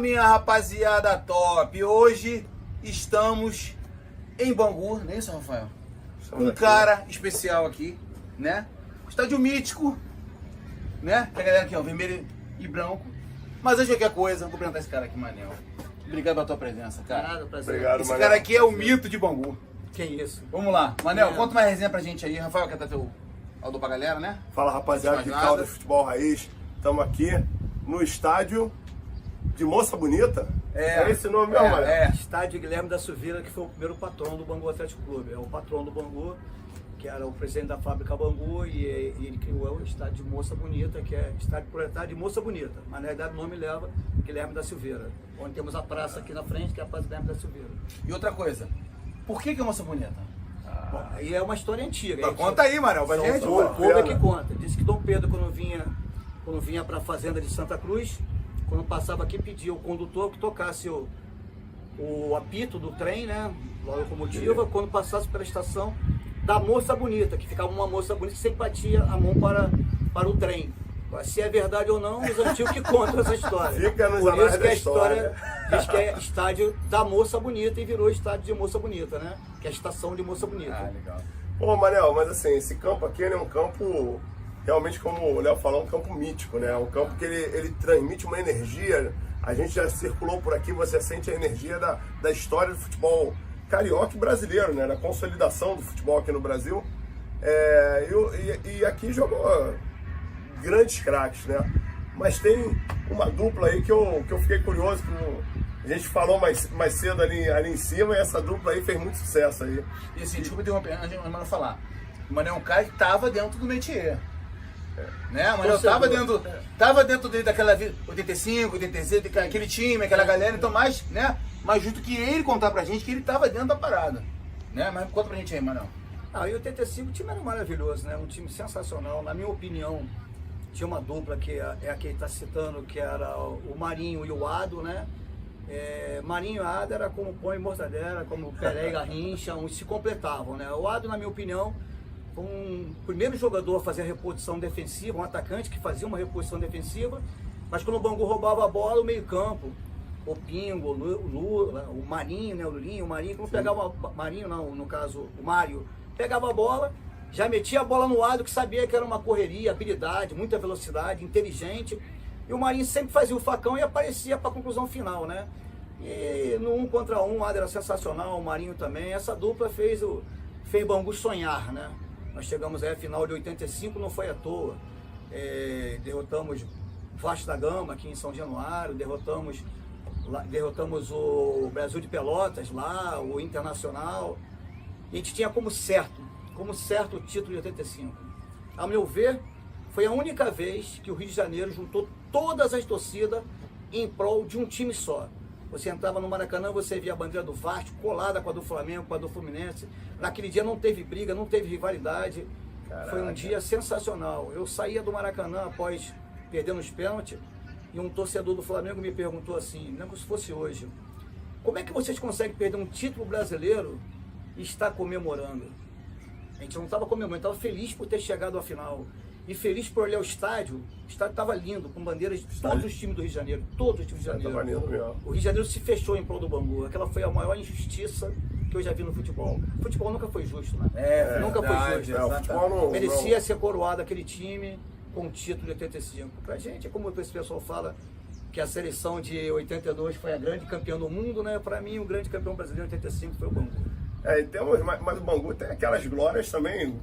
minha rapaziada top! Hoje estamos em Bangu, não é isso, Rafael? Um cara especial aqui, né? Estádio mítico, né? Tem a galera aqui, ó, vermelho e branco. Mas antes de qualquer coisa, vou apresentar esse cara aqui, Manel. Obrigado pela tua presença, cara. Nada, prazer. Obrigado, Esse Manel. cara aqui é o mito de Bangu. Que isso? Vamos lá. Manel, conta uma resenha pra gente aí. Rafael, quer dar teu alô pra galera, né? Fala, rapaziada de Mais nada. Caldas Futebol Raiz. Estamos aqui no estádio de Moça Bonita. É esse nome mesmo, Manel? Estádio Guilherme da Silveira, que foi o primeiro patrão do Bangu Atlético Clube. É o patrão do Bangu, que era o presidente da fábrica Bangu, e ele criou o estádio de Moça Bonita, que é estádio proletário de Moça Bonita. Mas na verdade o nome leva Guilherme da Silveira. Onde temos a praça aqui na frente, que é a Praça Guilherme da Silveira. E outra coisa, por que é Moça Bonita? Bom, aí é uma história antiga. Então, conta aí, Manel, pra gente. O povo é que conta. Disse que Dom Pedro, quando vinha para a fazenda de Santa Cruz, quando passava aqui, pedia ao condutor que tocasse o apito do trem, né, da locomotiva, quando passasse pela estação da Moça Bonita, que ficava uma moça bonita que sempre batia a mão para o trem. Se é verdade ou não, os antigos que contam essa história. Fica nos Por anais isso que da a história história. diz que é estádio da Moça Bonita e virou estádio de Moça Bonita, né? Que é a estação de Moça Bonita. Ah, legal. Pô, Manel, mas assim, esse campo aqui é um campo, realmente, como o Léo falou, um campo mítico, né? Um campo que ele transmite uma energia. A gente já circulou por aqui, você sente a energia da história do futebol carioca e brasileiro, né? Da consolidação do futebol aqui no Brasil. E aqui jogou grandes craques, né? Mas tem uma dupla aí que eu fiquei curioso, a gente falou mais cedo ali em cima, e essa dupla aí fez muito sucesso aí. E assim, desculpa interromper, antes de Manel falar. O Manel é um cara que tava dentro do métier. Né? O Manel tava dentro daquela vida, 85, 86, aquele time, aquela galera, então mais justo que ele contar pra gente que ele tava dentro da parada. Né? Mas conta pra gente aí, Manel. Em 85 o time era maravilhoso, né? Um time sensacional. Na minha opinião, tinha uma dupla que é a que ele está citando, que era o Marinho e o Ado, né? Marinho e Ado era como pão e mortadela, como Pelé e Garrincha, uns se completavam, né? O Ado, na minha opinião, foi um primeiro jogador a fazer a reposição defensiva, um atacante que fazia uma reposição defensiva, mas quando o Bangu roubava a bola, o meio campo, o Pingo, o Marinho, né? O Lulinho, o Marinho, quando pegava, Marinho não, no caso, o Mário, pegava a bola, já metia a bola no Ado, que sabia que era uma correria, habilidade, muita velocidade, inteligente. E o Marinho sempre fazia o facão e aparecia para a conclusão final, né? E no 1 contra 1, o Ado era sensacional, o Marinho também. Essa dupla fez Bangu sonhar, né? Nós chegamos aí à final de 85, não foi à toa. Derrotamos Vasco da Gama aqui em São Januário, derrotamos o Brasil de Pelotas lá, o Internacional. E a gente tinha como certo o título de 85. Ao meu ver, foi a única vez que o Rio de Janeiro juntou todas as torcidas em prol de um time só. Você entrava no Maracanã, você via a bandeira do Vasco colada com a do Flamengo, com a do Fluminense. Naquele dia não teve briga, não teve rivalidade. Caraca. Foi um dia sensacional. Eu saía do Maracanã após perder nos pênaltis e um torcedor do Flamengo me perguntou assim, não como se fosse hoje, como é que vocês conseguem perder um título brasileiro e estar comemorando? A gente não estava comemorando, estava feliz por ter chegado à final. E feliz por olhar o estádio estava lindo, com bandeiras de todos os times do Rio de Janeiro. Todos os times do Rio de Janeiro. O Rio de Janeiro se fechou em prol do Bangu. Aquela foi a maior injustiça que eu já vi no futebol. O futebol nunca foi justo, né? Nunca foi justo. O futebol merecia ser coroado aquele time com o título de 85. Pra gente, é como esse pessoal fala, que a seleção de 82 foi a grande campeã do mundo, né? Pra mim, o grande campeão brasileiro de 85 foi o Bangu. Mas o Bangu tem aquelas glórias também,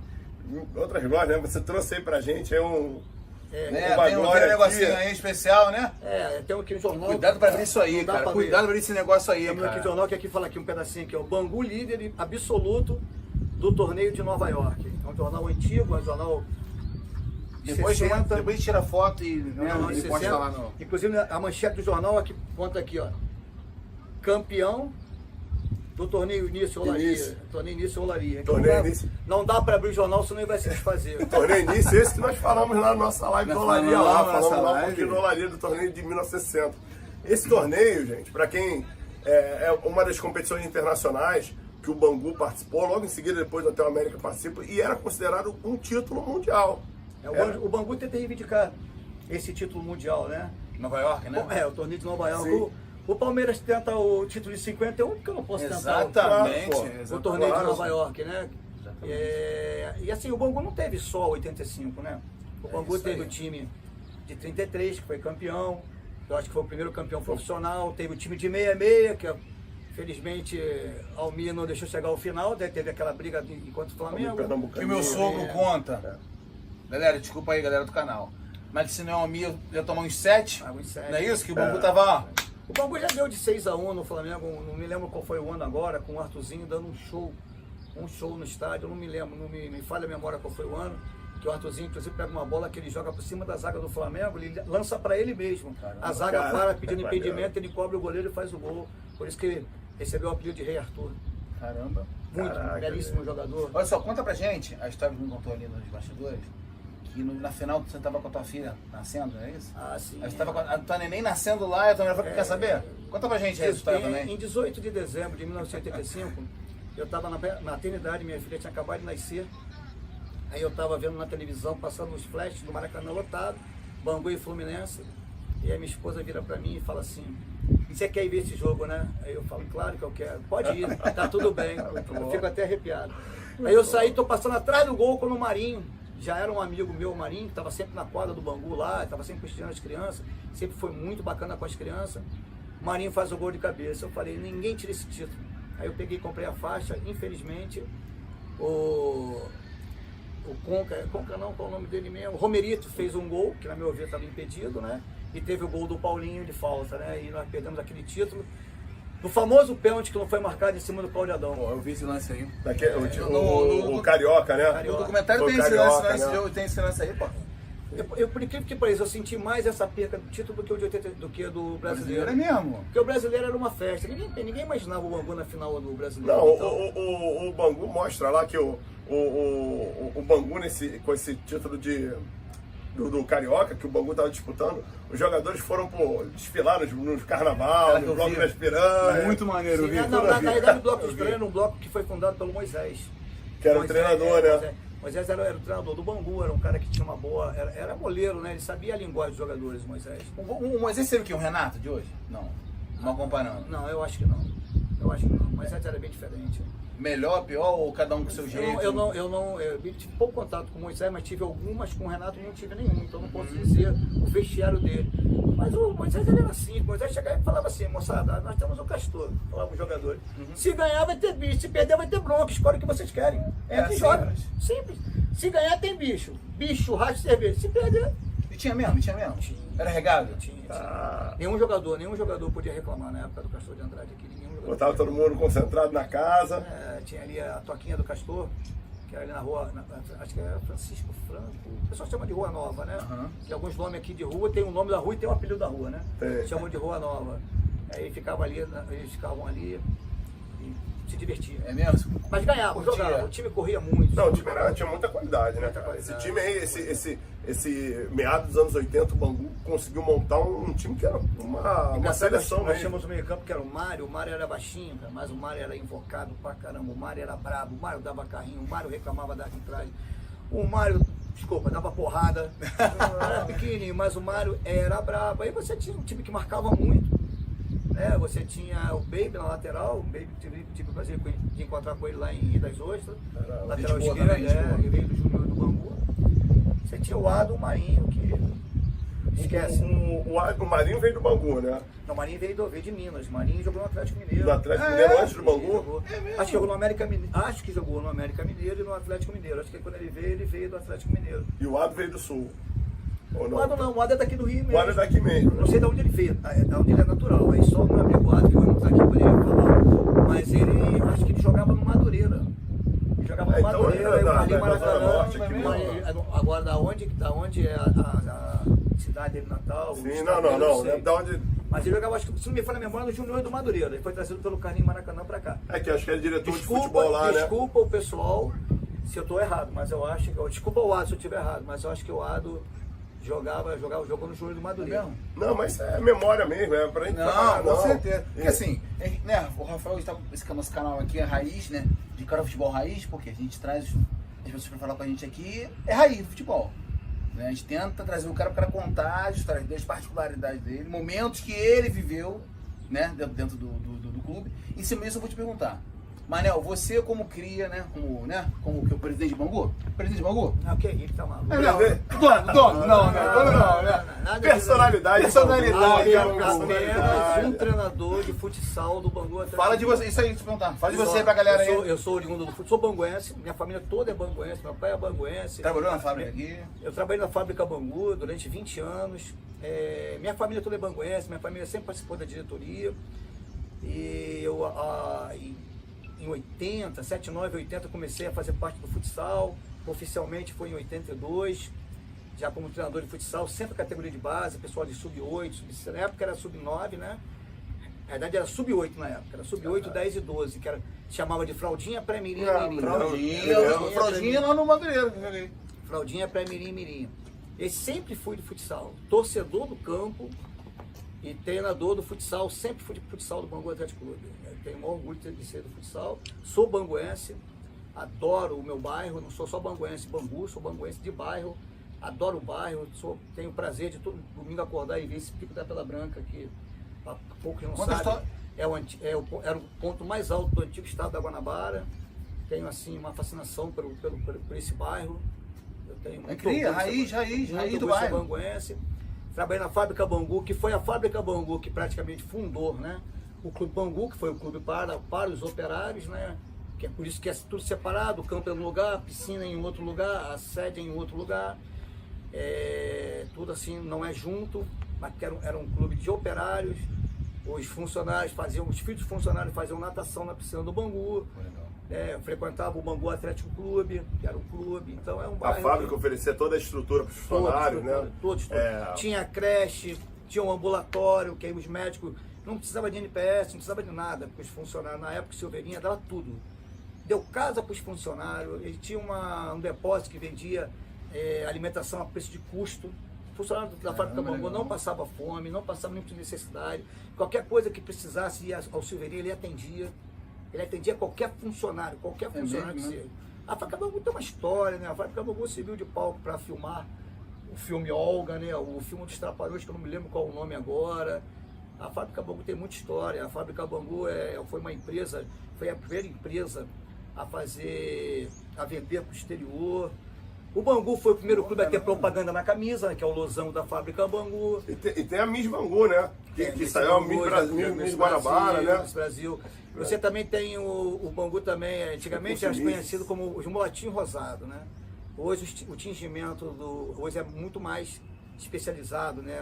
outras glórias, né? Você trouxe aí pra gente uma tem um negocinho aí especial, né? Tem aqui um jornal. Cuidado pra ver isso aí, cara. Cuidado pra ver esse negócio aí, Temos aqui um jornal que aqui fala aqui um pedacinho aqui, ó. Bangu líder absoluto do torneio de Nova York. É um jornal antigo, é um jornal. Depois tira foto e posta lá no. Inclusive a manchete do jornal aqui conta aqui, ó. Campeão do torneio Início Olaria. Torneio Início Olaria. Não dá para abrir o jornal, senão ele vai se desfazer. Torneio Início, esse que nós falamos lá na nossa live do Olaria lá. Falamos lá um pouquinho do Olaria, do torneio de 1960. Esse torneio, gente, para quem é uma das competições internacionais que o Bangu participou, logo em seguida, depois do Hotel América participa, e era considerado um título mundial. O Bangu tenta reivindicar esse título mundial, né? Nova York, né? O torneio de Nova York. O Palmeiras tenta o título de 51, porque eu não posso tentar Exatamente. o torneio Claro. de Nova York, né? E assim, o Bangu não teve só 85, né? O Bangu isso teve aí. o time de 33, que foi campeão. Eu acho que foi o primeiro campeão profissional. Teve o time de 66, que felizmente Almir não deixou chegar ao final. Teve aquela briga enquanto o Flamengo. Que o meu sogro conta. Galera, desculpa aí, galera do canal. Mas que se não é um Almir, ia tomar uns 7. Uns 7. Não é isso? Que o Bangu tava... O Bangu já deu de 6-1 no Flamengo, não me lembro qual foi o ano agora, com o Arthurzinho dando um show no estádio, não me lembro, não me falha a memória qual foi o ano, que o Arthurzinho inclusive pega uma bola que ele joga por cima da zaga do Flamengo, ele lança para ele mesmo. A zaga para pedindo impedimento, ele cobre o goleiro e faz o gol. Por isso que ele recebeu o apelido de Rei Arthur. Caramba. Muito, belíssimo jogador. Olha só, conta pra gente a história que me contou ali nos bastidores. Que na final você estava com a tua filha nascendo, não é isso? Ah, sim. Você estava com a tua neném nascendo lá e a tua mulher falou, quer saber? Conta pra gente essa história também. Em 18 de dezembro de 1985, eu estava na maternidade, minha filha tinha acabado de nascer. Aí eu estava vendo na televisão, passando os flashes do Maracanã lotado, Bangu e Fluminense. E aí minha esposa vira pra mim e fala assim, você quer ir ver esse jogo, né? Aí eu falo, claro que eu quero. Pode ir, tá tudo bem. Eu fico até arrepiado. Aí eu saí, tô passando atrás do gol quando o Marinho, já era um amigo meu, o Marinho, que estava sempre na quadra do Bangu lá, estava sempre prestigiando as crianças, sempre foi muito bacana com as crianças. O Marinho faz o gol de cabeça. Eu falei, ninguém tira esse título. Aí eu peguei e comprei a faixa, infelizmente, o Conca não, qual é o nome dele mesmo? O Romerito fez um gol, que na meu ver estava impedido, né? E teve o gol do Paulinho de falta, né? E nós perdemos aquele título. No famoso pênalti que não foi marcado em cima do Claudio Adão. Pô, eu vi esse lance aí. O Carioca, né? No documentário Foi tem esse Carioca, lance, né? esse jogo, tem esse lance aí, pô. Eu, por incrível que pareça, eu senti mais essa perca do título do que o de 80, do que do brasileiro. É mesmo. Porque o brasileiro era uma festa. Ninguém imaginava o Bangu na final do brasileiro. Não, então, o Bangu mostra lá que o Bangu com esse título do Carioca, que o Bangu estava disputando, os jogadores foram desfilar nos carnaval, no bloco das piranhas. Muito maneiro, sim, viu? na realidade, o bloco dos piranhas era um bloco que foi fundado pelo Moisés. Que era o treinador, né? Moisés era o treinador do Bangu, era um cara que tinha uma boa... Era moleiro, né? Ele sabia a linguagem dos jogadores, Moisés. O Moisés seria o que? O Renato de hoje? Não comparando. Não, eu acho que não. O Moisés era bem diferente. Melhor, pior ou cada um com o seu jeito? Eu tive pouco contato com o Moisés, mas tive algumas, com o Renato não tive nenhum, então não posso dizer o vestiário dele. Mas o Moisés ele era assim, o Moisés chegava e falava assim, moçada, nós temos o Castor, falava os jogadores. Se ganhar vai ter bicho, se perder vai ter bronca, escolhe o que vocês querem. É que joga. Simples. Se ganhar tem bicho, churrasco, cerveja. Se perder... E tinha mesmo? Era regado? Tinha. Nenhum jogador podia reclamar na época do Castor de Andrade aqui. Botava todo mundo concentrado na casa. Tinha ali a toquinha do Castor, que era ali na rua, acho que era Francisco Franco. O pessoal chama de Rua Nova, né? Tem alguns nomes aqui de rua, tem o nome da rua e tem o apelido da rua, né? Chamam de Rua Nova. Aí eles ficavam ali e se divertiam. É mesmo? Mas ganhavam, jogavam. O time corria muito. Não, o time tinha muita qualidade, né, cara? Esse time aí, esse meado dos anos 80, o Bangu conseguiu montar um time que era uma seleção Nós mesmo. tínhamos um meio campo que era o Mário era baixinho, cara, mas o Mário era invocado pra caramba, o Mário era brabo, o Mário dava carrinho, o Mário reclamava da arbitragem, o Mário, desculpa, dava porrada, era pequenininho, mas o Mário era brabo. Aí você tinha um time que marcava muito, né? Você tinha o Baby na lateral, o Baby tive o prazer de encontrar com ele lá em Rio das Ostras, lateral esquerda, ele veio do Júnior do Bangu. Você tinha o Ado, o Marinho, que esquece. O Marinho veio do Bangu, né? Não, o Marinho veio de Minas. O Marinho jogou no Atlético Mineiro. Do Atlético Mineiro antes do Bangu? Acho que jogou no América Mineiro. Acho que jogou no América Mineiro e no Atlético Mineiro. Acho que quando ele veio do Atlético Mineiro. E o Ado veio do Sul. Ou não? O Ado não, o Ado é daqui do Rio mesmo. O Ado é daqui mesmo. Não sei de onde ele veio, de onde ele é natural. Aí só o meu amigo Ado, que não está aqui, poderia falar. Mas ele, acho que ele jogava no Madureira. Ele jogava no Madureira, eu falei Maracanã. Agora, da onde é a cidade dele natal? Sim, não. Da onde... Mas ele jogava, acho que, se não me falha a memória, no Júnior do Madureira. Ele foi trazido pelo Carlinhos Maracanã pra cá. É que acho que ele é diretor de futebol lá, né? Desculpa o pessoal se eu tô errado, mas eu acho que... Desculpa o Ado se eu estiver errado, mas eu acho que o Ado jogou no Júnior do Madureira. Não, mas é memória mesmo, é pra gente trabalhar. Não, com certeza. Porque assim, né, o Rafael está esse nosso canal aqui é raiz, né? De cara futebol raiz, porque a gente traz as pessoas pra falar com a gente aqui, é raiz do futebol. Né? A gente tenta trazer o cara para contar as histórias dele, as particularidades dele, momentos que ele viveu, né, dentro do clube. Em cima disso eu vou te perguntar. Manel, você como cria, né, como que o presidente de Bangu? Presidente de Bangu? Não, que ele tá maluco. Dono, não, né? Personalidade. Apenas um treinador de futsal do Bangu Atlético. Fala de você, isso aí, te perguntar. Fala de você pra galera aí. Eu sou oriundo do futsal, sou banguense, minha família toda é banguense, meu pai é banguense. Trabalhou na fábrica aqui? Eu trabalhei na fábrica Bangu durante 20 anos. Minha família toda é banguense, minha família sempre participou da diretoria. E eu, em 80, 79, 80, comecei a fazer parte do futsal. Oficialmente foi em 82, já como treinador de futsal, sempre categoria de base, pessoal de sub-8, na época era sub-9, né? Na verdade era sub-8 na época, era sub-8, 10 e 12, que era, chamava de fraldinha, pré-mirim e mirim. Fraldinha lá no Madureira. Fraldinha, pré-mirim e mirim. Eu sempre fui de futsal, torcedor do campo e treinador do futsal, sempre fui de futsal do Bangu Atlético Clube. Eu tenho o maior orgulho de ser do futsal, sou banguense, adoro o meu bairro, não sou só banguense, Bangu, sou banguense de bairro, adoro o bairro, tenho o prazer de todo domingo acordar e ver esse Pico da Pedra Branca, que há poucos não sabem, era o ponto mais alto do antigo estado da Guanabara. Tenho assim uma fascinação por esse bairro. Eu tenho raiz do bairro. Banguense. Trabalhei na Fábrica Bangu, que foi a Fábrica Bangu que praticamente fundou, né, o Clube Bangu, que foi o clube para os operários, né, que é por isso que é tudo separado, o campo é um lugar, a piscina em outro lugar, a sede em outro lugar, tudo assim, não é junto, mas era um clube de operários. Os funcionários os filhos dos funcionários faziam natação na piscina do Bangu. Eu frequentava o Bangu Atlético Clube, que era um clube, então é um bairro. A fábrica oferecia toda a estrutura para os funcionários, né? Tinha creche, tinha um ambulatório, que aí os médicos não precisavam de NPS, não precisava de nada, porque os funcionários, na época, o Silveirinha dava tudo. Deu casa para os funcionários, ele tinha um depósito que vendia alimentação a preço de custo. O funcionário da Fábrica Bangu não passava fome, não passava nenhuma necessidade. Qualquer coisa que precisasse ir ao Silveirinha, ele atendia. Ele atendia qualquer funcionário que seja. A Fábrica Bangu tem uma história, né? A Fábrica Bangu serviu de palco para filmar o filme Olga, né? O filme dos Trapalhões, que eu não me lembro qual o nome agora. A Fábrica Bangu tem muita história. A Fábrica Bangu foi uma empresa, foi a primeira empresa a vender para o exterior. O Bangu foi o primeiro clube a ter propaganda na camisa, né, que é o losão da Fábrica Bangu. E tem a Miss Bangu, né? Que saiu a Miss Guanabara, né? Miss Brasil. Você também tem o Bangu também, antigamente era conhecido como os mulatinhos rosados, né? Hoje o tingimento hoje é muito mais especializado, né?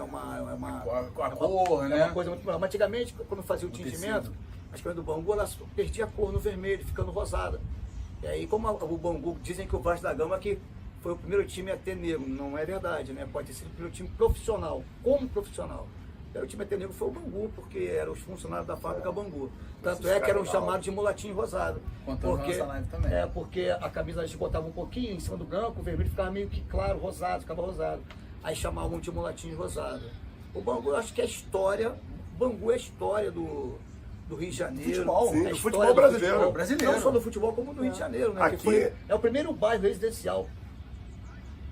Com a cor, né? É uma coisa muito melhor. Mas antigamente, quando fazia o tingimento, as coisas do Bangu, elas perdiam a cor no vermelho, ficando rosada. E aí, como o Bangu, dizem que o Vasco da Gama que foi o primeiro time a ter negro, não é verdade, né? Pode ter sido o primeiro time profissional, como profissional. O primeiro time a ter negro foi o Bangu, porque eram os funcionários da Fábrica Bangu. Tanto é que eram chamados de mulatinho rosado. Porque a camisa a gente botava um pouquinho em cima do branco, o vermelho ficava meio que claro, rosado, ficava rosado. Aí chamavam de mulatinho rosado. O Bangu, eu acho que é a história, o Bangu é a história do Rio de Janeiro. Futebol, sim, futebol brasileiro. Não só do futebol, como do Rio de Janeiro, né? Aqui é o primeiro bairro residencial.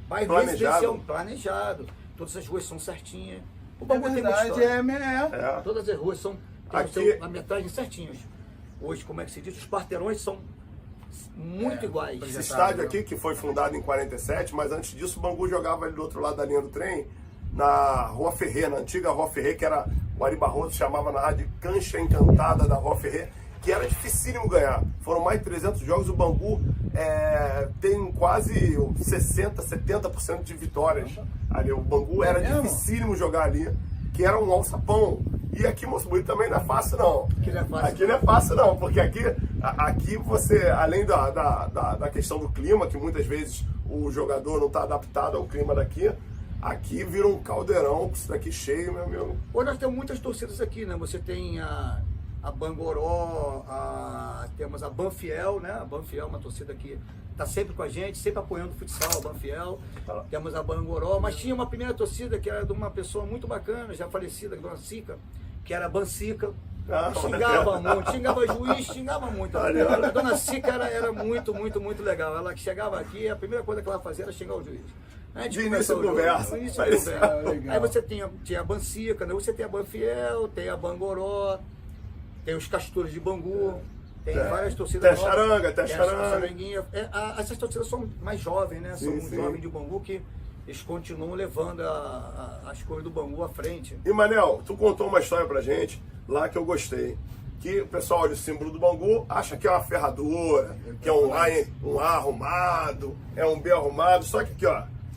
Bairro residencial planejado. Todas as ruas são certinhas. O Bangu tem muita história. Todas as ruas têm a metragem certinhas. Hoje, como é que se diz? Os quarteirões são muito iguais. Esse estádio aqui, que foi fundado em 47, mas antes disso o Bangu jogava ali do outro lado da linha do trem, na Rua Ferrer, na antiga Rua Ferrer, que era o Ari Barroso chamava na rádio Cancha Encantada da Rua Ferrer, que era dificílimo ganhar. Foram mais de 300 jogos, o Bangu tem quase 60%, 70% de vitórias ali. O Bangu era dificílimo jogar ali, que era um alçapão. E aqui em Moçambique também não é fácil não. Aqui não é fácil não, porque aqui você, além da questão do clima, que muitas vezes o jogador não está adaptado ao clima daqui, aqui vira um caldeirão, isso daqui cheio, meu amigo. Hoje nós temos muitas torcidas aqui, né? Você tem a Bangoró, temos a Banfiel, né? A Banfiel é uma torcida que está sempre com a gente, sempre apoiando o futsal, a Banfiel. Temos a Bangoró, mas tinha uma primeira torcida que era de uma pessoa muito bacana, já falecida, a Dona Sica, que era a Bancica. Xingava muito, xingava juiz, xingava muito. A Dona Sica era muito, muito, muito legal. Ela chegava aqui, a primeira coisa que ela fazia era xingar o juiz. De início de conversa. Aí você tinha a Bancica, né? Você tem a Banfiel, tem a Bangoró, tem os Castores de Bangu, tem várias torcidas. Tem a Charanga, tem a Charanguinha. Essas torcidas são mais jovens, né? São jovens de Bangu que eles continuam levando as coisas do Bangu à frente. E Manel, tu contou uma história pra gente lá que eu gostei. Que o pessoal olha o símbolo do Bangu, acha que é uma ferradura, que é um A arrumado, é um B arrumado, só que aqui,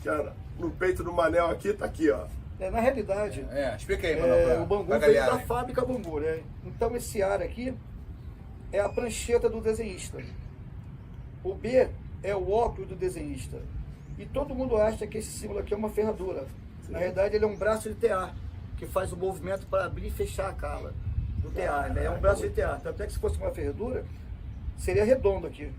ó, no peito do Manel aqui, tá aqui, ó. Na realidade, explica aí, Manel, o Bangu veio da fábrica Bangu, né? Então esse ar aqui é a prancheta do desenhista. O B é o óculos do desenhista. E todo mundo acha que esse símbolo aqui é uma ferradura. Na realidade, ele é um braço de tear, que faz o movimento para abrir e fechar a cala do tear, né? É um braço de tear. Tanto é que se fosse uma ferradura, seria redondo aqui,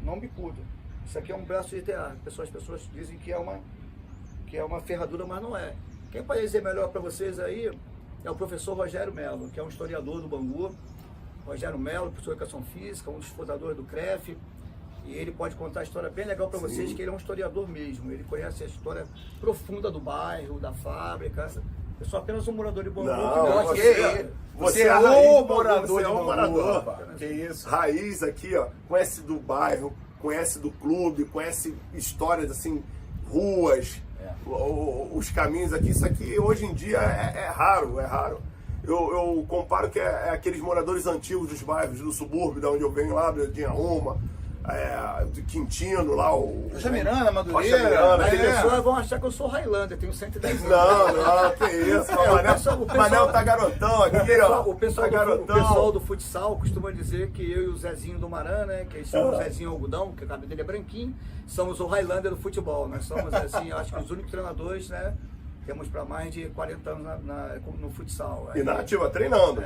não bicudo. Isso aqui é um braço de tear. As pessoas dizem que é uma ferradura, mas não é. Quem pode dizer melhor para vocês aí é o professor Rogério Melo, que é um historiador do Bangu. Rogério Melo, professor de Educação Física, um dos fundadores do CREF. E ele pode contar a história bem legal para vocês, que ele é um historiador mesmo. Ele conhece a história profunda do bairro, da fábrica. Eu sou apenas um morador de Bangu. Não, você é o morador você de é um Bangu, morador. rapaz. Que isso. Raiz aqui, ó. Conhece do bairro, conhece do clube, conhece histórias assim, ruas, os caminhos aqui. Isso aqui hoje em dia é raro, é raro. Eu comparo que é aqueles moradores antigos dos bairros do subúrbio, da onde eu venho lá, de Arruma, de Quintino, lá o... Rocha Miranda, Madureira. Rocha Miranda, As pessoas vão achar que eu sou Highlander, tenho 110 anos. Não, que isso. O Manel tá garotão aqui, ó. O pessoal do futsal costuma dizer que eu e o Zezinho do Maran, né? Que somos o Zezinho Algodão, que o cabelo dele é branquinho, somos o Highlander do futebol. Nós somos, assim, acho que os únicos treinadores, né? Temos para mais de 40 anos no futsal. E na ativa, treinando.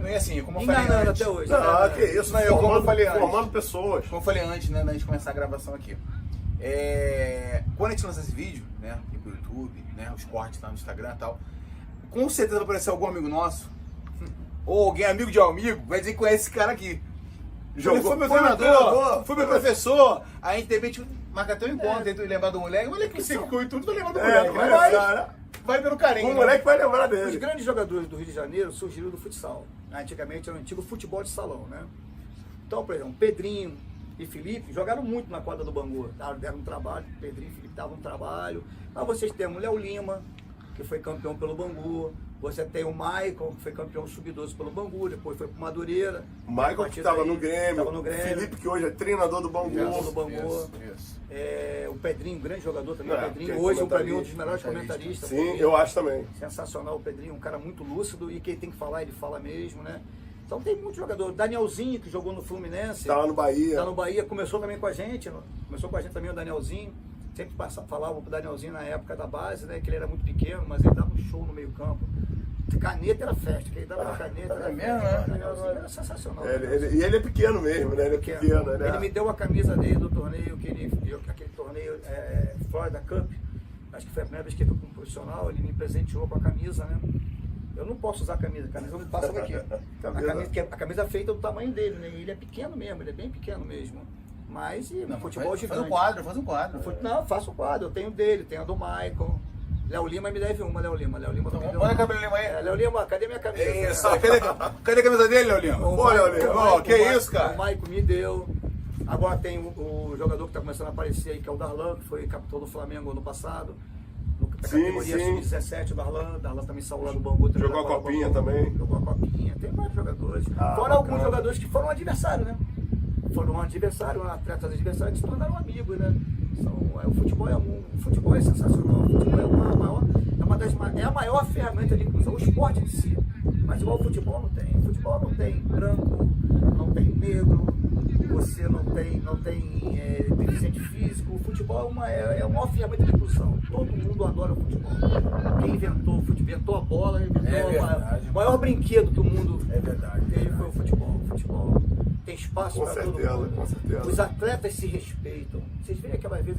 E assim, como eu falei enganando antes, até hoje. Não, que isso, como eu falei antes, formando pessoas. Como eu falei antes, né, antes de começar a gravação aqui. Quando a gente lança esse vídeo, né, aqui pro YouTube, né, os cortes lá no Instagram e tal, com certeza vai aparecer algum amigo nosso, ou alguém amigo de amigo, vai dizer que conhece esse cara aqui. Ele foi meu treinador, foi meu professor, aí de repente marca até um encontro, tenta lembrar do moleque, olha que você ficou e tudo, vai lembrar do moleque, mas vai pelo carinho. O moleque vai lembrar Os dele. grandes jogadores do Rio de Janeiro surgiram do futsal. Antigamente era o antigo futebol de salão, né? Então, por exemplo, Pedrinho e Felipe jogaram muito na quadra do Bangu. Deram um trabalho, Pedrinho e Felipe davam um trabalho. Mas vocês têm o Léo Lima, que foi campeão pelo Bangu. Você tem o Maicon, que foi campeão sub-12 pelo Bangu, depois foi pro Madureira. O Maicon que estava no Grêmio. Tava no Grêmio. Felipe, que hoje é treinador do Bangu. Isso. O Pedrinho, grande jogador também. O É, Pedrinho, hoje para mim um dos melhores comentaristas. Sim, eu acho também. Sensacional o Pedrinho, um cara muito lúcido e quem tem que falar, ele fala mesmo, né? Então tem muito jogador. Danielzinho, que jogou no Fluminense. Tá lá no Bahia. Tá no Bahia, começou também com a gente. Começou com a gente também o Danielzinho. Sempre falava pro Danielzinho na época da base, né? Que ele era muito pequeno, mas ele dava um show no meio campo. Caneta era festa, que ele dava caneta. Era mesmo, né? O Danielzinho era sensacional. E ele é pequeno mesmo, né? Ele é pequeno, né? Ele me deu a camisa dele do torneio, aquele torneio Florida Cup. Acho que foi a primeira vez que ele foi como profissional, ele me presenteou com a camisa, né? Eu não posso usar a camisa não me passa daqui. A camisa é feita do tamanho dele, né? Ele é pequeno mesmo, ele é bem pequeno mesmo. Mas no futebol gigante. Faz um quadro. Não, faço um quadro. Eu tenho dele, tenho a do Michael. Léo Lima me deve uma, Léo Lima. Olha a câmera Lima aí. Léo Lima, cadê minha camisa? Isso, cadê a camisa dele, Léo Lima? Ô, Léo Lima. Que isso, cara? O Michael me deu. Agora tem o jogador que está começando a aparecer aí, que é o Darlan, que foi capitão do Flamengo ano passado. Na categoria sub-17, o Darlan também saiu lá do Bangu. Jogou a copinha também. Jogou a copinha. Tem vários jogadores. Fora alguns jogadores que foram adversários, né? Foram adversários, atletas adversários que se tornaram amigos, né? O futebol é sensacional. O futebol é a maior ferramenta de inclusão. O esporte em si. Mas igual o futebol não tem. O futebol não tem branco, não tem negro, você não tem deficiente físico. O futebol é a maior ferramenta de inclusão. Todo mundo adora o futebol. Quem inventou a bola, o maior brinquedo que o mundo teve foi o futebol. O futebol tem espaço para todo mundo. Com certeza. Os atletas se respeitam. Vocês veem aquela vez,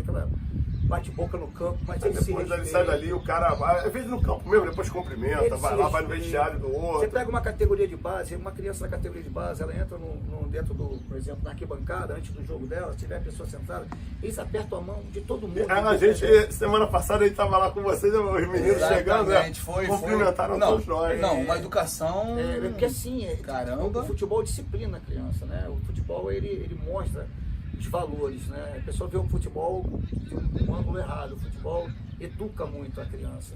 bate boca no campo, mas Aí ele se depois ele respeita. sai dali, o cara vai, às vezes no campo mesmo, depois cumprimenta, Ele vai se lá, vai no respeita. vestiário do outro. Você pega uma categoria de base, uma criança na categoria de base, ela entra dentro do, por exemplo, na arquibancada, antes do jogo dela, se tiver a pessoa sentada, eles apertam a mão de todo mundo. A gente, semana passada, ele estava lá com vocês, os meninos chegando, né? Exatamente, foi. Cumprimentaram todos nós. Não, uma educação. Porque assim, Caramba. o futebol disciplina a criança, né? O futebol, ele mostra os valores, né? A pessoa vê o futebol de um ângulo errado. O futebol educa muito a criança.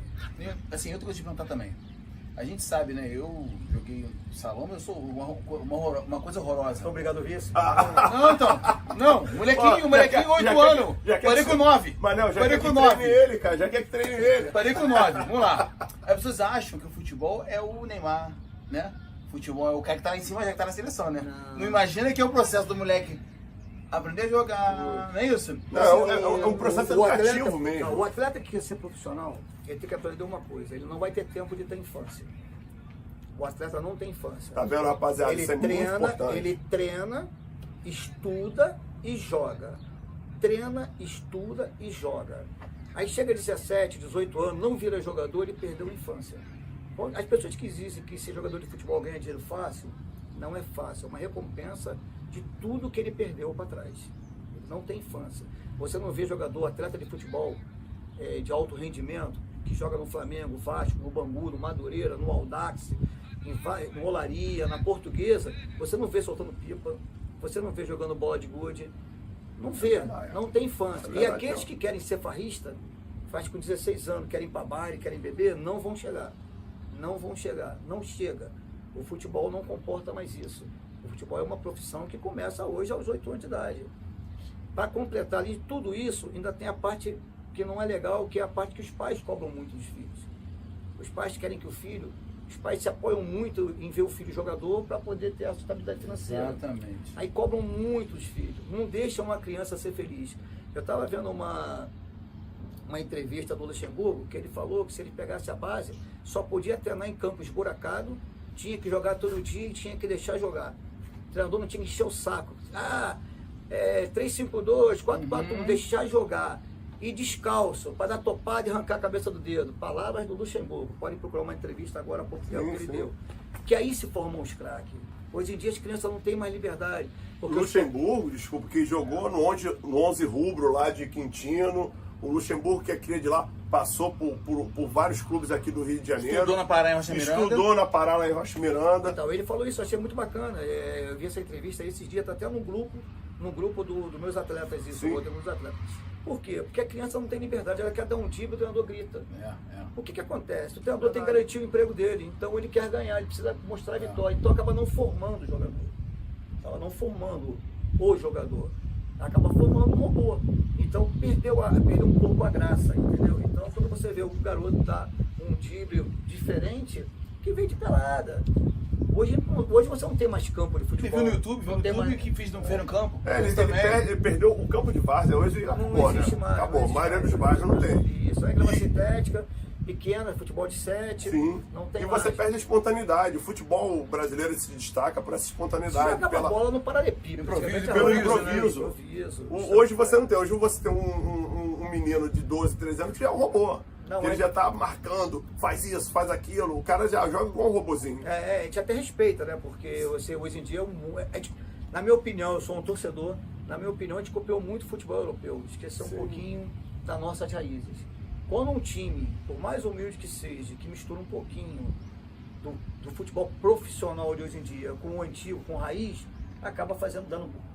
Assim, outra coisa de perguntar também. A gente sabe, né? Eu joguei salão, mas eu sou uma coisa horrorosa. Obrigado, vice. Não, então. Não, molequinho, 8 anos. Parei com 9. Mas não, já Parei quer com que 9. treine ele, cara. Já quer que treine ele. Parei com 9. Vamos lá. As pessoas acham que o futebol é o Neymar, né? Futebol é o cara que tá lá em cima, já que tá na seleção, né? Não imagina que é o processo do moleque aprender a jogar, não é isso? Não, é um processo educativo mesmo. Não, o atleta que quer ser profissional, ele tem que aprender uma coisa, ele não vai ter tempo de ter infância. O atleta não tem infância. Tá vendo, rapaziada? Isso é muito importante. Ele treina, estuda e joga. Treina, estuda e joga. Aí chega 17, 18 anos, não vira jogador e perdeu a infância. As pessoas que dizem que ser jogador de futebol ganha dinheiro fácil, não é fácil, é uma recompensa de tudo que ele perdeu para trás. Ele não tem infância. Você não vê jogador, atleta de futebol de alto rendimento, que joga no Flamengo, Vasco, no Bangu, no Madureira, no Audax, no Olaria, na Portuguesa, você não vê soltando pipa, você não vê jogando bola de gude, não vê, não tem infância. E aqueles que querem ser farrista, faz com 16 anos, querem ir para baile, querem beber, não vão chegar. Não vão chegar, não chega. O futebol não comporta mais isso. O futebol é uma profissão que começa hoje aos 8 anos de idade. Para completar ali tudo isso, ainda tem a parte que não é legal, que é a parte que os pais cobram muito dos filhos. Os pais querem que os pais se apoiam muito em ver o filho jogador para poder ter a sustentabilidade financeira. Exatamente. Aí cobram muito os filhos, não deixam uma criança ser feliz. Eu estava vendo uma entrevista do Luxemburgo, que ele falou que se ele pegasse a base, só podia treinar em campo esburacado, tinha que jogar todo dia e tinha que deixar jogar. O treinador não tinha que encher o saco. 3-5-2, 4-4-1, deixar jogar. E descalço, para dar topada e arrancar a cabeça do dedo. Palavras do Luxemburgo. Podem procurar uma entrevista agora há pouco tempo que ele deu. Que aí se formam os craques. Hoje em dia as crianças não têm mais liberdade. O Luxemburgo, desculpa, que jogou no 11 rubro lá de Quintino. O Luxemburgo, que é cria de lá, passou por vários clubes aqui do Rio de Janeiro. Estudou na Pará em Rocha Miranda. Estudou na Pará lá em Rocha Miranda. Então, ele falou isso, eu achei muito bacana. Eu vi essa entrevista esses dias, tá até no grupo dos meus atletas, isso, dos meus atletas. Por quê? Porque a criança não tem liberdade, ela quer dar um drible, o treinador grita. O que acontece? O treinador tem que garantir o emprego dele, então ele quer ganhar, ele precisa mostrar a vitória. Então acaba não formando o jogador. Acaba não formando o jogador. Acaba formando um robô. Então perdeu um pouco a graça, entendeu? Então quando você vê o garoto dar um drible diferente, que vem de pelada. Hoje você não tem mais campo de futebol. Você viu no YouTube, que fez no Feira Campo? Ele perdeu o campo de várzea, hoje acabou, né? Acabou, a maioria dos bairros não tem. Isso, é grama sintética, pequena, futebol de 7. Sim. Não tem e mais. você perde a espontaneidade. O futebol brasileiro se destaca por essa espontaneidade. Joga a bola no paralelepípedo. Pelo improviso. Hoje você não tem. Hoje você tem um menino de 12, 13 anos que é um robô. Ele já tá marcando, faz isso, faz aquilo. O cara já joga igual um robozinho. A gente até respeita, né? Porque você hoje em dia, na minha opinião, eu sou um torcedor, na minha opinião, a gente copiou muito o futebol europeu. Esqueceu um pouquinho das nossas raízes. Quando um time, por mais humilde que seja, que mistura um pouquinho do futebol profissional de hoje em dia com o antigo, com raiz, acaba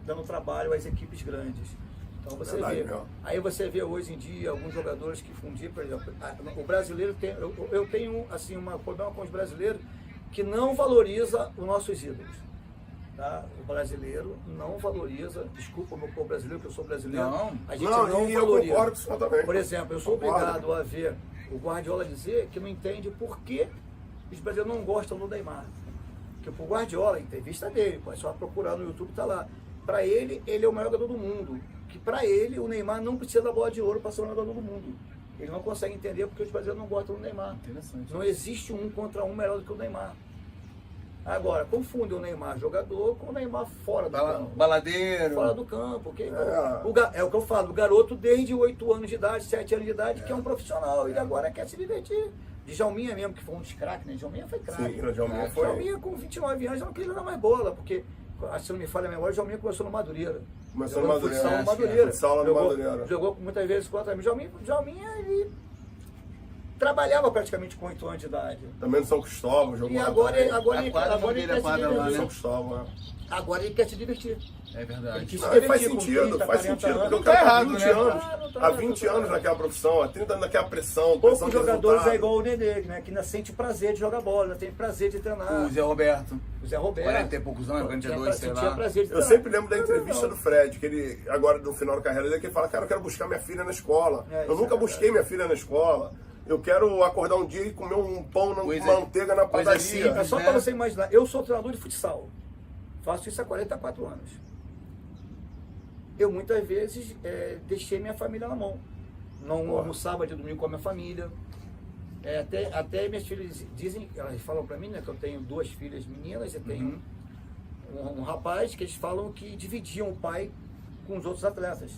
dando trabalho às equipes grandes. Então você vê. Aí você vê hoje em dia alguns jogadores que fundiam, por exemplo, o brasileiro tem. Eu tenho assim, um problema com os brasileiros que não valoriza os nossos ídolos. Tá? O brasileiro não valoriza, desculpa o meu povo brasileiro, que eu sou brasileiro. A gente não valoriza. Eu concordo com isso também. Por exemplo, eu sou obrigado a ver o Guardiola dizer que não entende por que os brasileiros não gostam do Neymar. Porque pro Guardiola, a entrevista dele, pode só procurar no YouTube, tá lá. Para ele é o maior jogador do mundo. Que para ele, o Neymar não precisa da bola de ouro para ser o maior jogador do mundo. Ele não consegue entender porque os brasileiros não gostam do Neymar. Não existe um contra um melhor do que o Neymar. Agora, confunde o Neymar jogador com o Neymar fora do campo. Baladeiro. Fora do campo. É o que eu falo, o garoto desde 8 anos de idade, 7 anos de idade, que é um profissional e agora quer se divertir. Djalminha mesmo, que foi um dos craques, né? Djalminha foi craque. Sim, o Djalminha foi. Djalminha com 29 anos já não queria jogar mais bola, porque, se não me falha a memória, o Djalminha começou no Madureira. Começou no Madureira. Futsal no Madureira. Futsal no Madureira. Jogou muitas vezes contra mim. Djalminha, ele trabalhava praticamente com 8 anos de idade. Também no São Cristóvão, jogou. E agora ele quer se São divertir. Cristóvão, Agora ele quer se divertir. É verdade. Ele quis Não, se faz divertir com sentido, 30, faz 40 sentido. anos. Porque o Não tá cara tá errado, 20 né? anos, há 20 anos naquela profissão, há 30 anos naquela pressão. Poucos jogadores é igual o Nenê, né? Que ainda sente prazer de jogar bola, ainda tem prazer de treinar. O Zé Roberto. O Zé Roberto. 40 e poucos anos, 42, sei lá. Prazer de Eu treinar. sempre lembro da entrevista do Fred, que ele, agora no final da carreira dele, que ele fala, cara, eu quero buscar minha filha na escola. Eu isso nunca é busquei minha filha na escola. Eu quero acordar um dia e comer um pão com manteiga na coisa padaria. simples. É só né? para você imaginar, eu sou treinador de futsal. Faço isso há 44 anos. Eu muitas vezes deixei minha família na mão. Não almoçava de domingo com a minha família. Até minhas filhas dizem, elas falam para mim, né, que eu tenho 2 filhas meninas e tenho um rapaz, que eles falam que dividiam o pai com os outros atletas.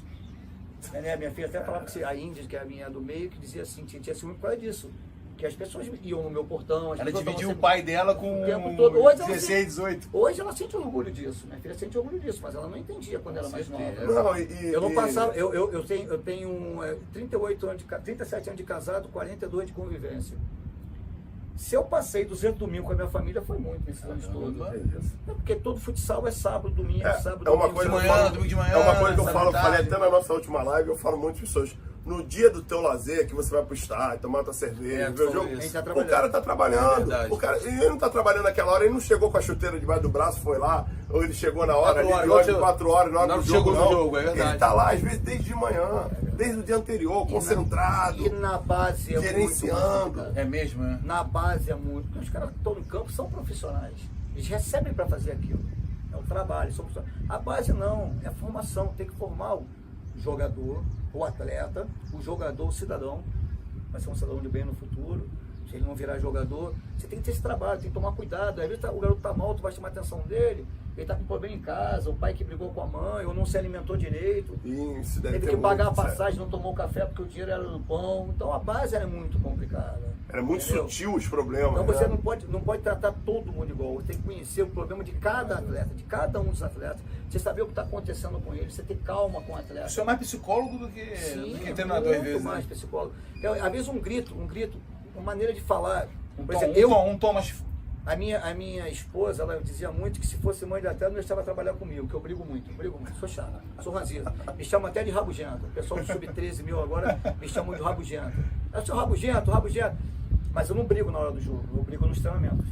Minha filha até falava que a Índia, que é a minha do meio, que dizia assim, tinha ciúme por causa disso. Que as pessoas iam no meu portão. Ela dividiu o pai dela com o tempo todo. Hoje 16, 18. Hoje ela sente orgulho disso. Minha filha sente orgulho disso, mas ela não entendia quando era mais nova. Não, Eu não passava. Eu tenho 38 anos 37 anos de casado, 42 de convivência. Se eu passei 200 domingos com a minha família, foi muito nesses anos todos. Porque todo futsal é sábado, domingo, sábado, É uma domingo. coisa domingo de manhã. É uma coisa que eu sábado falo, à falei tarde. até na nossa última live, eu falo muitas pessoas. No dia do teu lazer, que você vai pro estádio, tomar tua cerveja, ver o jogo, isso. o cara tá trabalhando. É verdade. Ele não tá trabalhando naquela hora, ele não chegou com a chuteira debaixo do braço, foi lá, ou ele chegou na hora, 4 horas, na hora do jogo, chegou no jogo, é verdade. Ele tá lá, às vezes, desde de manhã, desde o dia anterior, concentrado, E na base é gerenciando. muito. É mesmo, né? Na base é muito. Porque os caras que estão no campo são profissionais. Eles recebem para fazer aquilo. É o trabalho. São profissionais. A base não, é a formação. Tem que formar o jogador, o atleta, o jogador, o cidadão. Vai ser um cidadão de bem no futuro. Se ele não virar jogador, você tem que ter esse trabalho, tem que tomar cuidado. Às vezes o garoto tá mal, tu vai chamar a atenção dele, ele tá com problema em casa, o pai que brigou com a mãe, ou não se alimentou direito. Isso deve Teve ter que pagar a muito, passagem, não tomou café porque o dinheiro era no pão. Então a base era muito complicada. Era muito entendeu? sutil os problemas. Então você né? não pode tratar todo mundo igual. Você tem que conhecer o problema de cada atleta, de cada um dos atletas. Você saber o que está acontecendo com ele, você ter calma com o atleta. Você é mais psicólogo do que treinador, às muito vezes. mais Né? psicólogo. Às vezes um grito, uma maneira de falar. Por Tom, exemplo, um tom mais... a minha esposa, ela dizia muito que se fosse mãe da terra, não deixava trabalhar comigo, que eu brigo muito, sou chato, sou ranzinza. Me chamam até de rabugento. O pessoal do sub-13 mil agora me chamam de rabugento. Eu sou rabugento. Mas eu não brigo na hora do jogo, eu brigo nos treinamentos.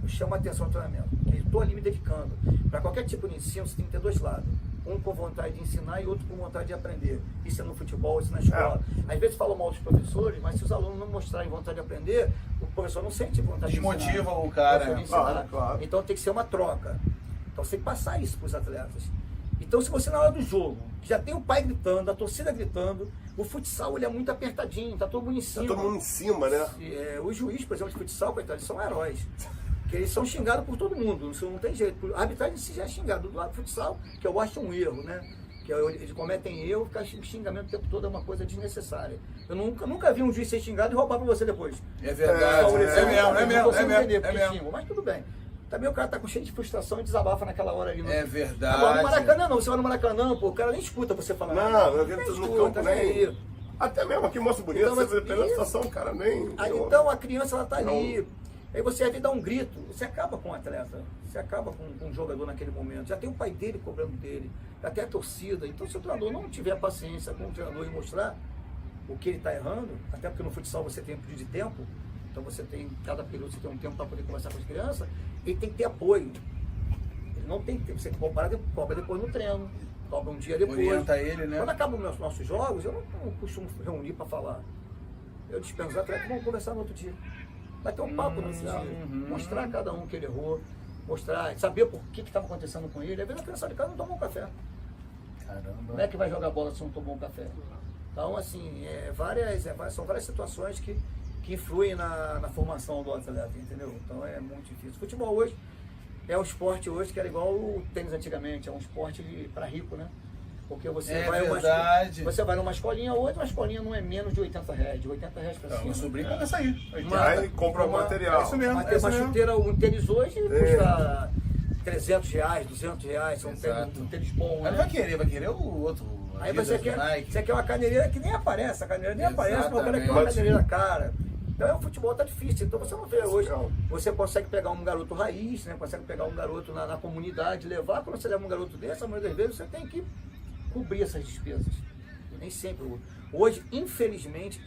Eu chamo a atenção no treinamento. Eu estou ali me dedicando. Para qualquer tipo de ensino, você tem que ter 2 lados. Um com vontade de ensinar e outro com vontade de aprender. Isso é no futebol, isso é na escola. Às vezes falam mal dos professores, mas se os alunos não mostrarem vontade de aprender, o professor não sente vontade de ensinar. Desmotiva o cara. Claro. Então tem que ser uma troca. Então você tem que passar isso para os atletas. Então se você na hora do jogo, já tem o pai gritando, a torcida gritando, o futsal ele é muito apertadinho, tá todo mundo em cima. Tá todo mundo em cima, né? O juiz, por exemplo, de futsal, coitado, eles são heróis. Que eles são xingados por todo mundo, isso não tem jeito. A arbitragem se já é xingado do lado do futsal, que eu acho um erro, né? Que eles cometem erro, ficar xingamento o tempo todo é uma coisa desnecessária. Eu nunca vi um juiz ser xingado e roubar pra você depois. É verdade, é mesmo. Mas tudo bem. Também o cara tá com cheio de frustração e desabafa naquela hora ali. É verdade. Agora no Maracanã não, você vai no Maracanã, pô, o cara nem escuta você falar. Não, eu vi no campo nem. Aí. Até mesmo aqui mostra bonito, Então, você mas vê pela isso- situação, o cara nem. Então a criança ela tá ali. Aí você às vezes dá um grito, você acaba com o atleta, você acaba com o jogador naquele momento. Já tem o pai dele cobrando dele, já tem a torcida. Então se o treinador não tiver paciência com o treinador e mostrar o que ele está errando, até porque no futsal você tem um período de tempo, então você tem, cada período você tem um tempo para poder conversar com as crianças, ele tem que ter apoio. Ele não tem tempo, você cobra depois no treino, cobra um dia depois. Orienta ele, né? Quando acabam os nossos jogos, eu não costumo reunir para falar. Eu dispenso os atletas, vamos conversar no outro dia. Vai ter um papo no dia, mostrar a cada um que ele errou, mostrar, saber por que estava acontecendo com ele. Às vezes a criança de casa não tomou um café. Caramba. Como é que vai jogar bola se não tomou um café? Então, assim, são várias situações que influem na formação do atleta, entendeu? Então é muito difícil. Futebol hoje, é um esporte hoje que era igual o tênis antigamente, é um esporte para rico, né? Porque você É vai verdade. você vai numa escolinha, hoje uma escolinha não é menos de R$80, de R$80 para cima. Meu sobrinho paga essa aí. Aí compra material. É isso mesmo. Mas tem uma chuteira, um tênis hoje custa R$300, R$200, um tênis bom, Mas né? vai querer o outro. Aí Adidas, você quer uma caneirinha que nem aparece, a caneirinha nem aparece, mas o cara quer uma Exatamente. caneirinha na cara. Então o futebol tá difícil, então você não vê hoje. Não. Você consegue pegar um garoto raiz, né? Consegue pegar um garoto na comunidade, levar. Quando você leva um garoto desse, a maioria das vezes você tem que cobrir essas despesas. E nem sempre. Hoje, infelizmente,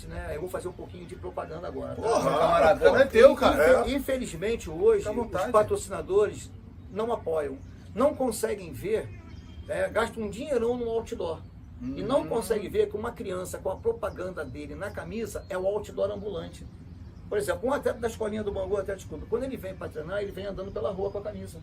né? Eu vou fazer um pouquinho de propaganda agora. Tá? Porra, camarada, não é teu, cara. Infelizmente, hoje, Fica à vontade. os patrocinadores não apoiam, não conseguem ver, gastam um dinheirão no outdoor. E não conseguem ver que uma criança com a propaganda dele na camisa é o outdoor ambulante. Por exemplo, um atleta da escolinha do Bangu, Atlético Clube, quando ele vem para treinar, ele vem andando pela rua com a camisa.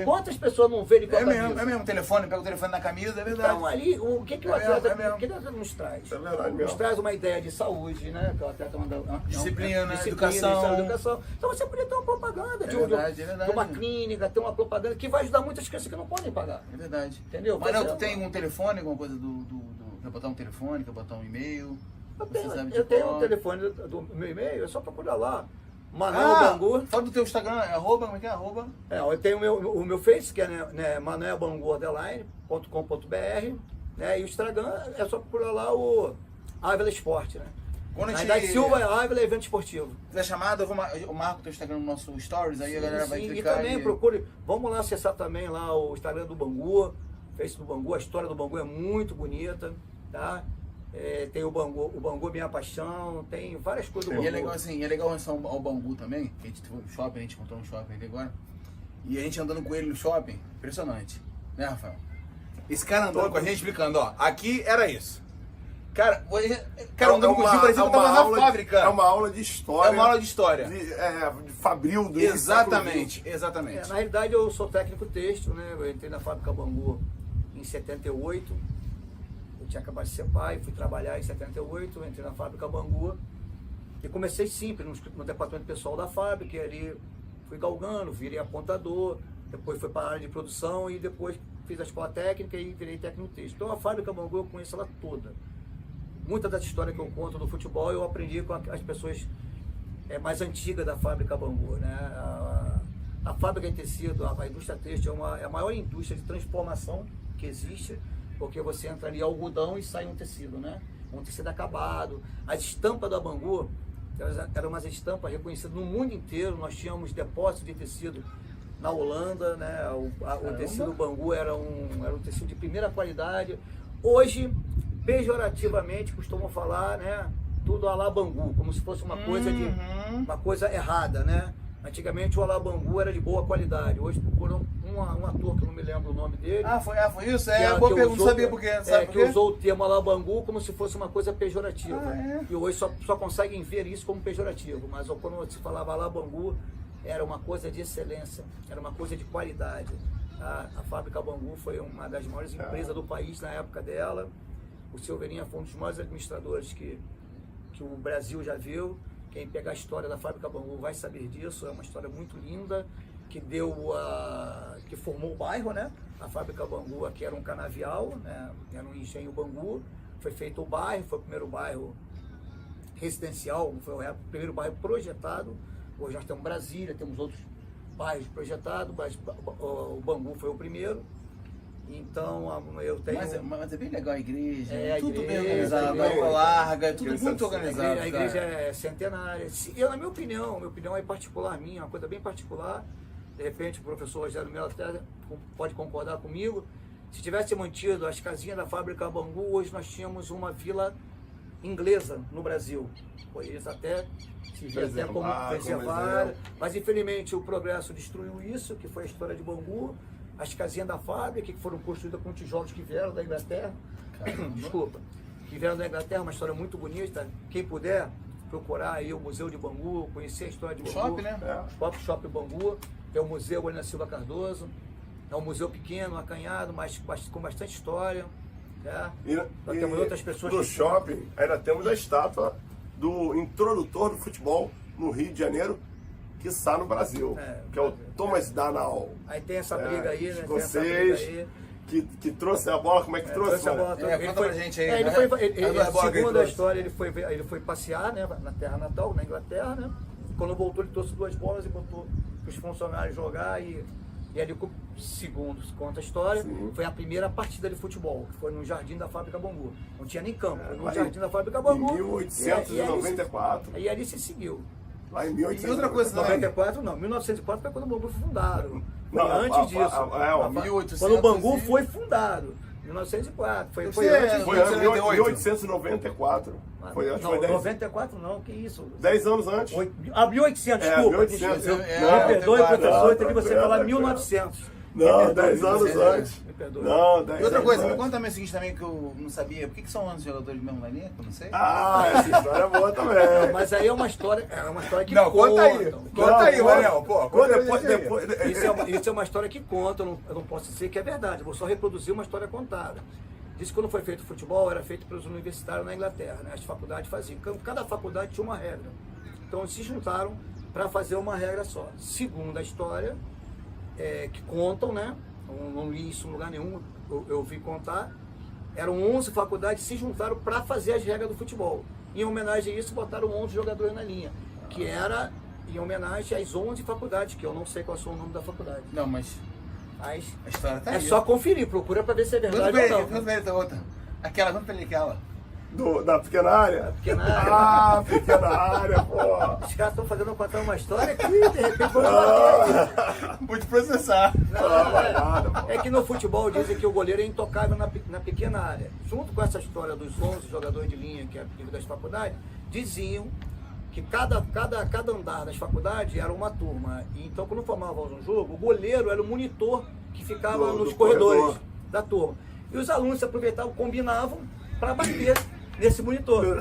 Quantas pessoas não vê ele com a camisa? É mesmo, telefone, pega o telefone na camisa, é verdade. Então ali, o que o atleta nos traz? É verdade mesmo. Nos traz uma ideia de saúde, né? Que o atleta manda Disciplina, educação. educação. Então você podia ter uma propaganda É verdade. de uma clínica, ter uma propaganda que vai ajudar muitas crianças que não podem pagar. É verdade. Entendeu? Mas não, tu tem um telefone, alguma coisa quer botar um telefone, quer botar um e-mail? Eu tenho o telefone do meu e-mail, é só procurar lá. Manuel Bangu. Fala do teu Instagram, como é que é? Arroba? Eu tenho o meu Face, que é manuelbangu_.com.br, né? E o Instagram é só procurar lá o Ávila Esporte, né? Quando a Da gente Silva Ávila Evento Esportivo. fizer chamada, eu marco o teu Instagram no nosso Stories, aí a galera vai Sim, clicar. e também procure, vamos lá acessar também lá o Instagram do Bangu, Face do Bangu, a história do Bangu é muito bonita, tá? Tem o Bangu Minha Paixão, tem várias coisas do Bangu. E é legal assim, é legal ao Bangu também, que a gente foi no shopping, a gente encontrou um shopping aqui agora, e a gente andando com ele no shopping, impressionante, né, Rafael? Esse cara andando com a gente explicando, ó, aqui era isso. Cara, andando com o Gil, parecia que eu tava na fábrica. É uma aula de história. É uma aula de história. De Fabril do Exatamente. Na realidade eu sou técnico têxtil, né? Eu entrei na fábrica Bangu em 78. Eu tinha acabado de ser pai, fui trabalhar em 78, entrei na fábrica Bangu. E comecei sempre no departamento pessoal da fábrica, e ali fui galgando, virei apontador, depois fui para a área de produção e depois fiz a escola técnica e virei técnico têxtil. Então a fábrica Bangu eu conheço ela toda. Muita dessa história que eu conto do futebol eu aprendi com as pessoas mais antigas da fábrica Bangu, né? A fábrica de tecido, a indústria têxtil é a maior indústria de transformação que existe, porque você entra ali algodão e sai um tecido, né? Um tecido acabado. As estampas da Bangu eram umas estampas reconhecidas no mundo inteiro. Nós tínhamos depósitos de tecido na Holanda, né? O tecido Bangu era um tecido de primeira qualidade. Hoje, pejorativamente, costumam falar, né? Tudo Alá Bangu, como se fosse uma coisa errada, né? Antigamente o Alá Bangu era de boa qualidade. Hoje procuram um ator que eu não me lembro o nome dele. Foi isso? Boa pergunta, não sabia por quê. Que usou o termo Alá Bangu como se fosse uma coisa pejorativa. E hoje só conseguem ver isso como pejorativo. Mas quando se falava Alá Bangu, era uma coisa de excelência, era uma coisa de qualidade. A fábrica Bangu foi uma das maiores empresas do país na época dela. O Silveirinha foi um dos maiores administradores que o Brasil já viu. Quem pegar a história da fábrica Bangu vai saber disso. É uma história muito linda que que formou o bairro, né? A fábrica Bangu aqui era um canavial, né? Era um engenho Bangu. Foi feito o bairro, foi o primeiro bairro residencial, foi o primeiro bairro projetado. Hoje nós temos Brasília, temos outros bairros projetados, mas o Bangu foi o primeiro. Então eu tenho. Mas é bem legal a igreja, tudo igreja, bem organizado, rua larga, tudo muito organizado. A igreja é centenária. Na minha opinião é particular minha, uma coisa bem particular. De repente o professor Rogério Melo até pode concordar comigo. Se tivesse mantido as casinhas da fábrica Bangu, hoje nós tínhamos uma vila inglesa no Brasil. Eles até se vê até como preservar, mas infelizmente o progresso destruiu isso, que foi a história de Bangu. As casinhas da fábrica, que foram construídas com tijolos que vieram da Inglaterra. Desculpa. Que vieram da Inglaterra, uma história muito bonita. Quem puder procurar aí o Museu de Bangu, conhecer a história de Bangu. Shopping, né? O Shopping Bangu. Tem o Museu Ana Silva Cardoso. É um museu pequeno, acanhado, mas com bastante história. Temos outras pessoas no shopping ainda temos a estátua do introdutor do futebol no Rio de Janeiro, quiçá no Brasil, que é o Thomas Danal. Aí tem essa briga aí, né? Escocês, que trouxe a bola, como é que trouxe? Trouxe a bola. Conta pra gente aí. Segundo a história, ele foi passear, né, na terra natal, na Inglaterra, né? Quando voltou, ele trouxe 2 bolas e botou os funcionários jogar e ali, segundo conta a história, foi a primeira partida de futebol, que foi no Jardim da Fábrica Bangu. Não tinha nem campo, foi no Jardim da Fábrica Bangu. Em 1894. E ali se seguiu. Lá em E outra coisa também. 94 não, 1904 foi quando o Bangu foi fundado. Foi Não, antes disso. 1800 Quando o Bangu foi fundado. 1904. Foi antes Foi em 1894. Não, Foi 10, 94 não, que isso? 10 anos antes. 1800, desculpa. 1800. Me perdoe, professor, eu entendi você falar Pera. 1900. Não, 10 anos antes. Me perdoe. Não, 10 E outra coisa, me anos conta também o seguinte também que eu não sabia. Por que são 11 jogadores mesmo na linha? Que eu não sei. Ah, essa história é boa também. Mas aí é uma história que Não, conta aí. Conta aí, Manel. Pô, conta Depois. Isso é uma história que conta, eu não posso dizer que é verdade, eu vou só reproduzir uma história contada. Diz que quando foi feito o futebol, era feito pelos universitários na Inglaterra, né? As faculdades faziam. Cada faculdade tinha uma regra. Então eles se juntaram para fazer uma regra só. Segundo a história, que contam, né? Não li isso em lugar nenhum, eu vi contar. Eram 11 faculdades que se juntaram para fazer as regras do futebol. Em homenagem a isso, botaram 11 jogadores na linha, que era em homenagem às 11 faculdades, que eu não sei qual é o nome da faculdade. Não, mas Mas a história tá é aí. só conferir, procura para ver se é verdade ou não. Vamos ver outra. Aquela, vamos ver aquela. Da pequena área? Da pequena área. Ah, pequena área, pô. Os caras estão fazendo contar uma história que de repente vão bater. Vou te processar. É que no futebol dizem que o goleiro é intocável na pequena área. Junto com essa história dos 11 jogadores de linha, que é a das faculdades, diziam que cada andar das faculdades era uma turma. E então, quando formava um jogo, o goleiro era o monitor que ficava nos corredores da turma. E os alunos se aproveitavam, combinavam para bater nesse monitor.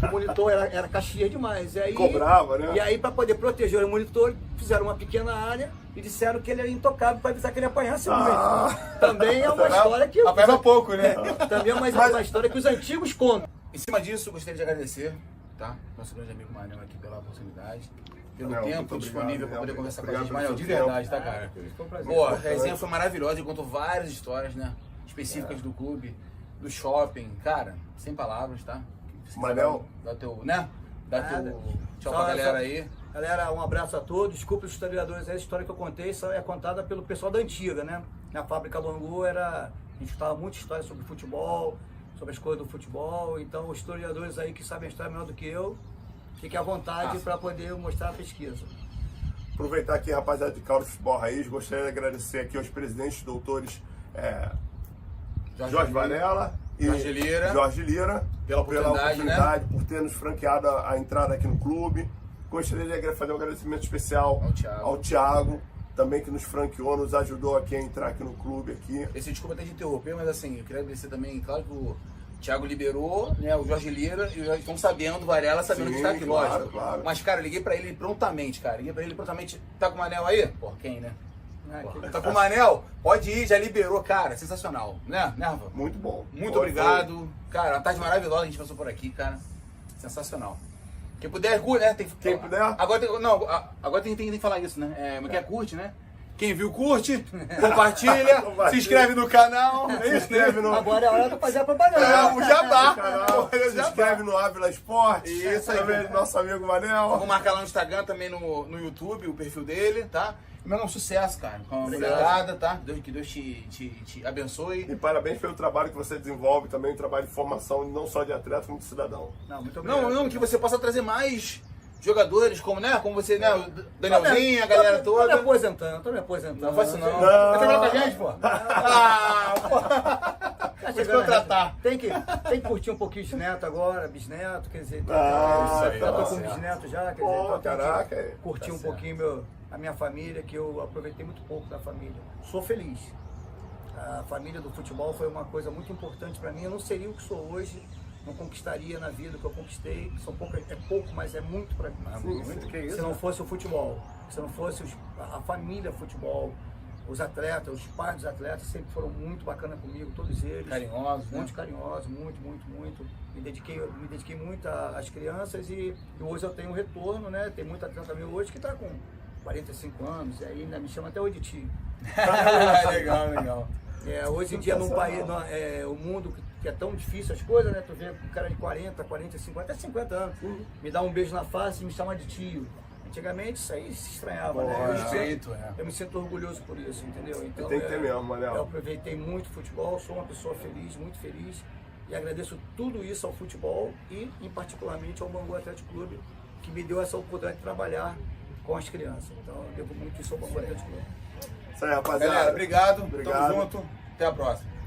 O monitor era caxias demais. E aí, cobrava, né? E aí, para poder proteger o monitor, fizeram uma pequena área e disseram que ele era intocável para avisar que ele apanhasse muito. Também é uma história que... Apanhava pouco, né? Também é uma história que os antigos contam. Em cima disso, eu gostaria de agradecer, tá? Nosso grande amigo Manel aqui pela oportunidade, pelo tempo disponível para poder conversar com a gente. Manel, de verdade, tá, cara? Foi um prazer. Pô, a resenha foi maravilhosa e contou várias histórias, né? Específicas do clube, do shopping. Cara, sem palavras, tá? Manel. Dá teu, né? Dá teu tchau pra Só- galera aí. Galera, um abraço a todos. Desculpe os historiadores, a história que eu contei é contada pelo pessoal da antiga, né? Na fábrica Bangu a gente escutava muita história sobre futebol, sobre as coisas do futebol. Então, os historiadores aí que sabem a história melhor do que eu, fiquem à vontade para poder mostrar a pesquisa. Aproveitar aqui, rapaziada de Cauro Futebol Raiz, gostaria de agradecer aqui aos presidentes doutores Jorge Varela e Jorge Lira, pela oportunidade, por ter nos franqueado a entrada aqui no clube. Gostaria de fazer um agradecimento especial ao Thiago, também que nos franqueou, nos ajudou aqui a entrar aqui no clube. Desculpa até de interromper, mas assim, eu queria agradecer também, claro que o Thiago liberou, né, o Jorge Lira, e já estão sabendo, Varela sabendo que está aqui, lógico. Claro. Mas, cara, eu liguei pra ele prontamente, cara. Tá com o Manel aí? Pô, quem, né? Tá com o Manel? Pode ir, já liberou, cara. Sensacional, né, Rafa? Muito bom. Muito obrigado. Cara, uma tarde maravilhosa, a gente passou por aqui, cara. Sensacional. Quem puder, curte, né? Quem puder? Agora tem que falar isso, né? Mas quer curte, né? Quem viu, curte, compartilha, se inscreve no canal. Se inscreve no... Agora é hora de fazer a propaganda. O jabá. Se inscreve no Ávila Esporte. Isso aí. Também do nosso amigo Manel. Vamos marcar lá no Instagram, também no YouTube, o perfil dele, tá? Meu um sucesso, cara. Com a mulherada, tá? Que Deus te abençoe. E parabéns pelo trabalho que você desenvolve, também um trabalho de formação, não só de atleta, como de cidadão. Não, muito obrigado. Não, que você possa trazer mais jogadores, como, né? Como você, né? O Danielzinho, a galera toda. Tô me aposentando. Não faz isso não. Não. Vai trabalhar com a gente, pô? Pô. Vou te contratar. Tem que curtir um pouquinho de neto agora, bisneto, quer dizer, isso eu tô aí, com bisneto já, quer Pô, dizer, então tem caraca, que curtir um pouquinho a minha família, que eu aproveitei muito pouco da família. Sou feliz. A família do futebol foi uma coisa muito importante para mim. Eu não seria o que sou hoje, não conquistaria na vida o que eu conquistei. É pouco, mas é muito para mim. Muito que isso. Se não fosse o futebol, se não fosse a família futebol, os atletas, os pais dos atletas sempre foram muito bacanas comigo, todos eles. Carinhosos, né? Muito carinhosos, muito. Me dediquei muito às crianças e hoje eu tenho um retorno, né? Tem muito atleta meu hoje que está com 45 anos e ainda me chama até hoje de tio. Legal. Hoje em dia, num país, o mundo que é tão difícil as coisas, né? Tu vê um cara de 40, 45, até 50 anos, me dá um beijo na face e me chama de tio. Antigamente isso aí se estranhava, né? Eu me sinto orgulhoso por isso, entendeu? Então, tem que ter mesmo, Manel. Eu aproveitei muito o futebol, sou uma pessoa feliz, muito feliz. E agradeço tudo isso ao futebol e, em particularmente, ao Bangu Atlético Clube, que me deu essa oportunidade de trabalhar com as crianças. Então, eu devo muito isso ao Bangu Atlético Clube. Isso aí, rapaziada. Galera, obrigado. Obrigado. Tamo junto. Até a próxima.